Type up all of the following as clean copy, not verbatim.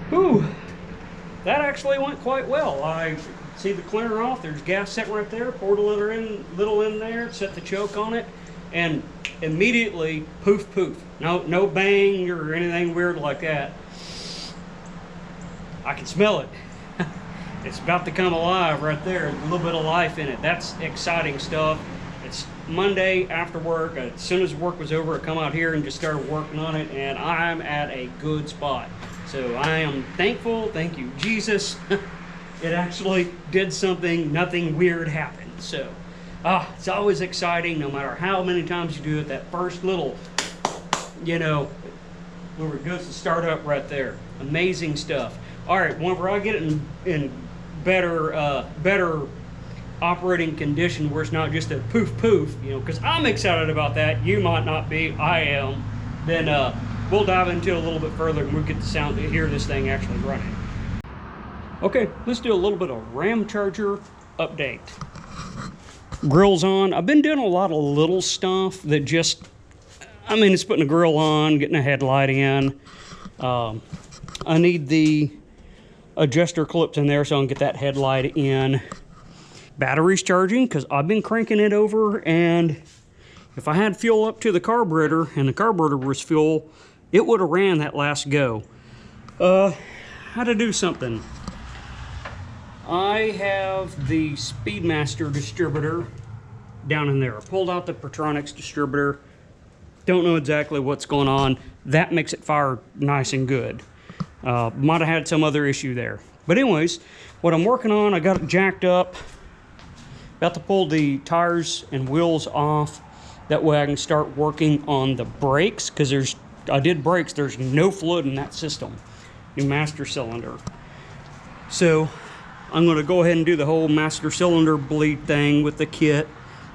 Whew, that actually went quite well. I see the cleaner off. There's gas sitting right there. Poured a little in there, set the choke on it, and immediately poof poof. No bang or anything weird like that. I can smell it. It's about to come alive right there. A little bit of life in it. That's exciting stuff. It's Monday after work. As soon as work was over, I come out here and just started working on it, and I'm at a good spot. So I am thankful. Thank you, Jesus. It actually did something. Nothing weird happened. So it's always exciting, no matter how many times you do it. That first little, you know, where it goes to start up right there. Amazing stuff. All right, whenever I get it in better operating condition, where it's not just a poof poof, you know, because I'm excited about that. You might not be. I am. Then we'll dive into it a little bit further, and we'll get the sound to hear this thing actually running. Okay, let's do a little bit of Ramcharger update. Grill's on. I've been doing a lot of little stuff that just, I mean, it's putting a grill on, getting a headlight in. I need the adjuster clips in there so I can get that headlight in. Battery's charging because I've been cranking it over, and if I had fuel up to the carburetor and the carburetor was full, it would have ran that last go. How to do something. I have the Speedmaster distributor down in there. I pulled out the Pertronics distributor. Don't know exactly what's going on. That makes it fire nice and good. Might have had some other issue there. But anyways, what I'm working on, I got it jacked up. About to pull the tires and wheels off. That way I can start working on the brakes, because I did brakes, there's no fluid in that system. New master cylinder. So I'm going to go ahead and do the whole master cylinder bleed thing with the kit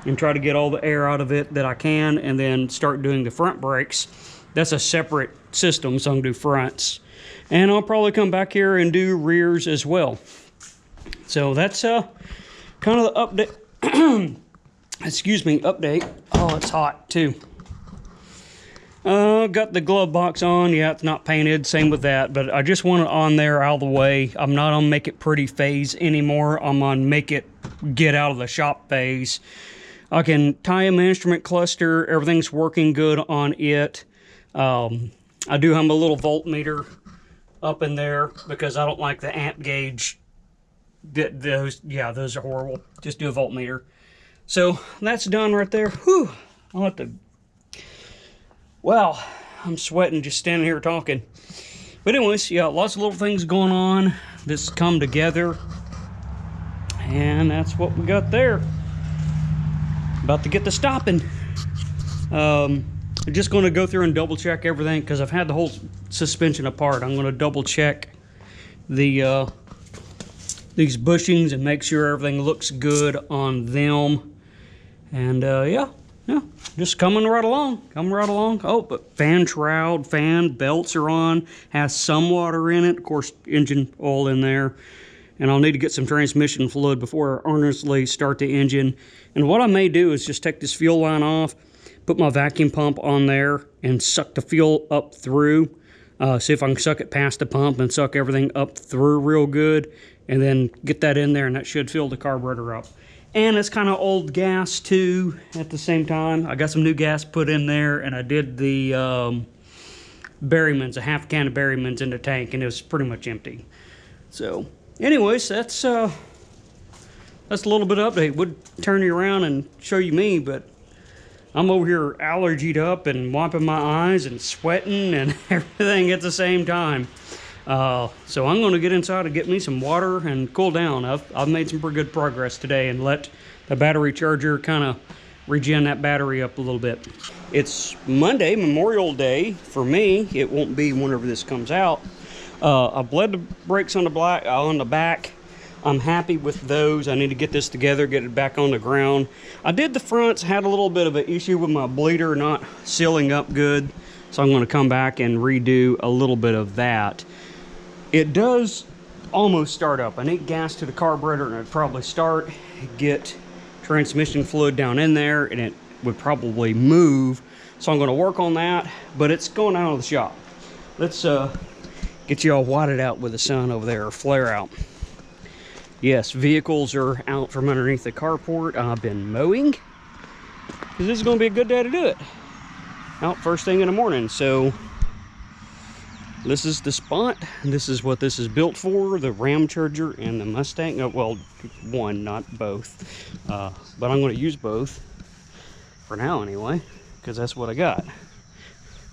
and try to get all the air out of it that I can, and then start doing the front brakes. That's a separate system, so I can do fronts. And I'll probably come back here and do rears as well. So that's kind of the update. Excuse me, update. Oh, it's hot too. Got the glove box on. Yeah, it's not painted. Same with that. But I just want it on there out of the way. I'm not on make it pretty phase anymore. I'm on make it get out of the shop phase. I can tie in my instrument cluster. Everything's working good on it. I do have a little voltmeter up in there because I don't like the amp gauge. Those are horrible. Just do a voltmeter. So that's done right there. Whew. I'll have to. Wow, I'm sweating just standing here talking. But anyways, yeah, lots of little things going on. This come together, and that's what we got there. About to get to stopping. I'm just going to go through and double check everything because I've had the whole suspension apart. I'm going to double check the these bushings and make sure everything looks good on them. And yeah, just coming right along. Oh, but fan shroud, fan belts are on. Has some water in it. Of course, engine oil in there. And I'll need to get some transmission fluid before I earnestly start the engine. And what I may do is just take this fuel line off, put my vacuum pump on there, and suck the fuel up through. See if I can suck it past the pump and suck everything up through real good. And then get that in there, and that should fill the carburetor up. And it's kind of old gas too at the same time. I got some new gas put in there, and I did the Berryman's, a half can of Berryman's in the tank, and it was pretty much empty. So anyways, that's a little bit of update. Would turn you around and show you me, but I'm over here allergied up and wiping my eyes and sweating and everything at the same time. So I'm going to get inside and get me some water and cool down. I've made some pretty good progress today and let the battery charger kind of regen that battery up a little bit. It's Monday, Memorial Day. For me, it won't be whenever this comes out. I bled the brakes on the back. I'm happy with those. I need to get this together, get it back on the ground. I did the fronts, had a little bit of an issue with my bleeder not sealing up good. So I'm going to come back and redo a little bit of that. It does almost start up. I need gas to the carburetor, and I'd probably start, get transmission fluid down in there, and it would probably move. So I'm going to work on that, but it's going out of the shop. Let's get get you all whited out with the sun over there, or flare out. Yes, vehicles are out from underneath the carport. I've been mowing, because this is going to be a good day to do it. Out first thing in the morning. So this is the spot. This is what this is built for, the Ramcharger and the Mustang. Oh, well, one, not both. But I'm going to use both for now anyway, because that's what I got.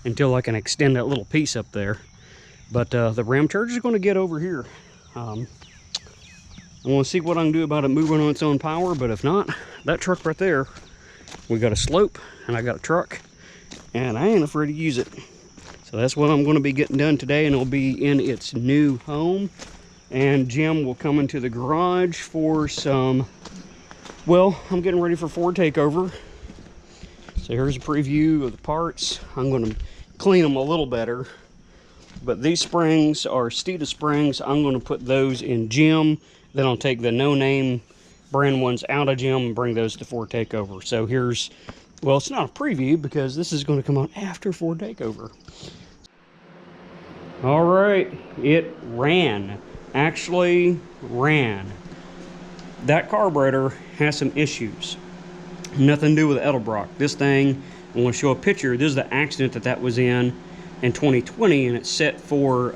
Until I can extend that little piece up there. But the Ramcharger is going to get over here. I want to see what I can do about it moving on its own power, but if not, that truck right there, we got a slope and I got a truck, and I ain't afraid to use it. So that's what I'm going to be getting done today, and it'll be in its new home. And Jim will come into the garage for some, well, I'm getting ready for Ford takeover. So here's a preview of the parts. I'm going to clean them a little better. But these springs are Steeda springs. I'm going to put those in Jim. Then I'll take the no-name brand ones out of Jim and bring those to Ford takeover. So here's, well, it's not a preview because this is going to come out after Ford takeover. All right, it ran. Actually ran. That carburetor has some issues. Nothing to do with the Edelbrock. This thing, I'm going to show a picture. This is the accident that was in 2020, and it's set for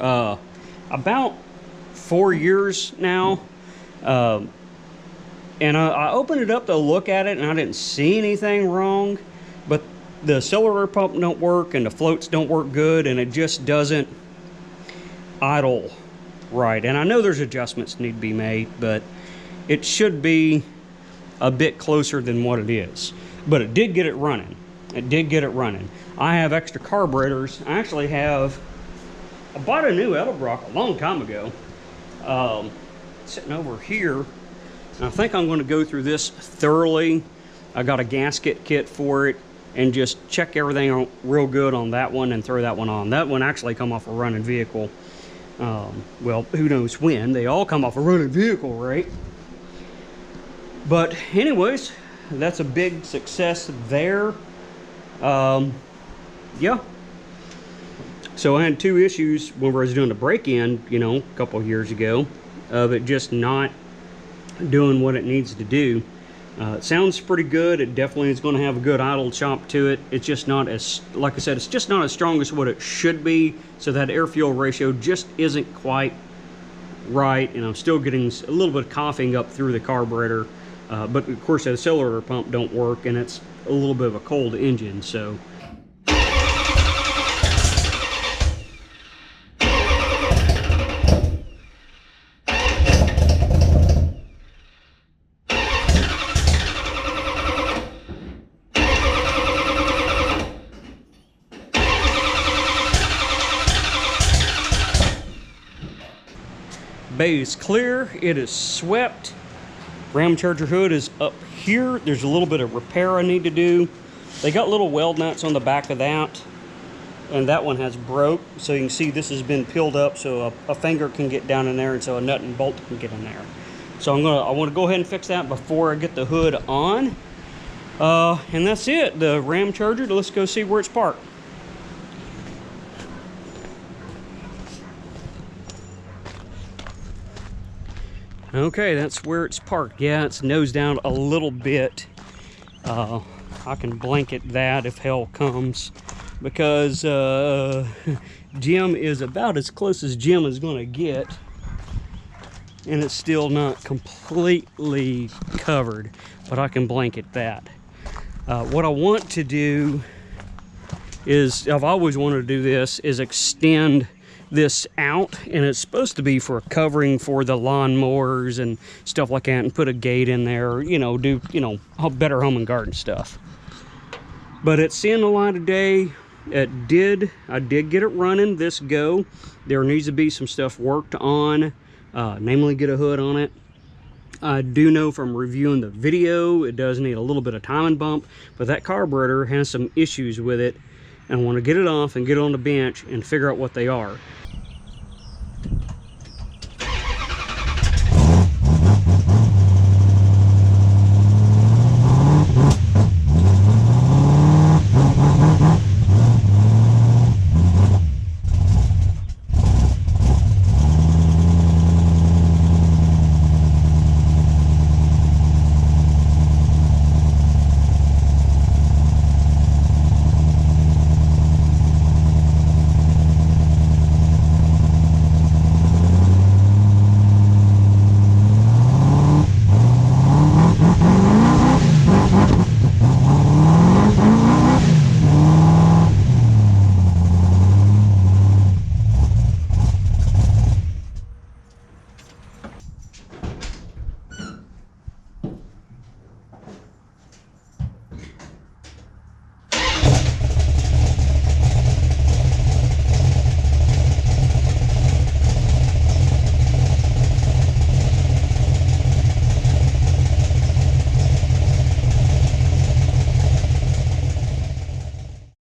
about 4 years now. And I opened it up to look at it, and I didn't see anything wrong, but the cylinder pump don't work and the floats don't work good, and it just doesn't idle right. And I know there's adjustments need to be made, but it should be a bit closer than what it is. But it did get it running. It did get it running. I have extra carburetors. I actually have, I bought a new Edelbrock a long time ago, sitting over here. And I think I'm going to go through this thoroughly. I got a gasket kit for it, and just check everything out real good on that one and throw that one on. That one actually come off a running vehicle. Well, who knows when. They all come off a running vehicle, right? But anyways, that's a big success there. Yeah. So I had 2 issues when I was doing the break-in, you know, a couple of years ago, of it just not doing what it needs to do. It sounds pretty good. It definitely is going to have a good idle chop to it. It's just not as, like I said, it's just not as strong as what it should be. So that air-fuel ratio just isn't quite right, and I'm still getting a little bit of coughing up through the carburetor. But of course, the cylinder pump don't work, and it's a little bit of a cold engine, so. Bay is clear. It is swept. Ramcharger hood is up here. There's a little bit of repair I need to do. They got little weld nuts on the back of that, and that one has broke. So you can see this has been peeled up, so a finger can get down in there, and so a nut and bolt can get in there. So I want to go ahead and fix that before I get the hood on. And that's it. The Ramcharger. Let's go see where it's parked. Okay, that's where it's parked. Yeah, it's nose down a little bit. I can blanket that if hell comes, because Jim is about as close as Jim is going to get, and it's still not completely covered, but I can blanket that. What I want to do is, I've always wanted to do this, is extend this out, and it's supposed to be for a covering for the lawnmowers and stuff like that, and put a gate in there, you know, do, you know, better home and garden stuff. But it's seeing the light of day. I did get it running this go. There needs to be some stuff worked on, namely get a hood on it. I do know from reviewing the video it does need a little bit of timing bump, but that carburetor has some issues with it, and I want to get it off and get it on the bench and figure out what they are.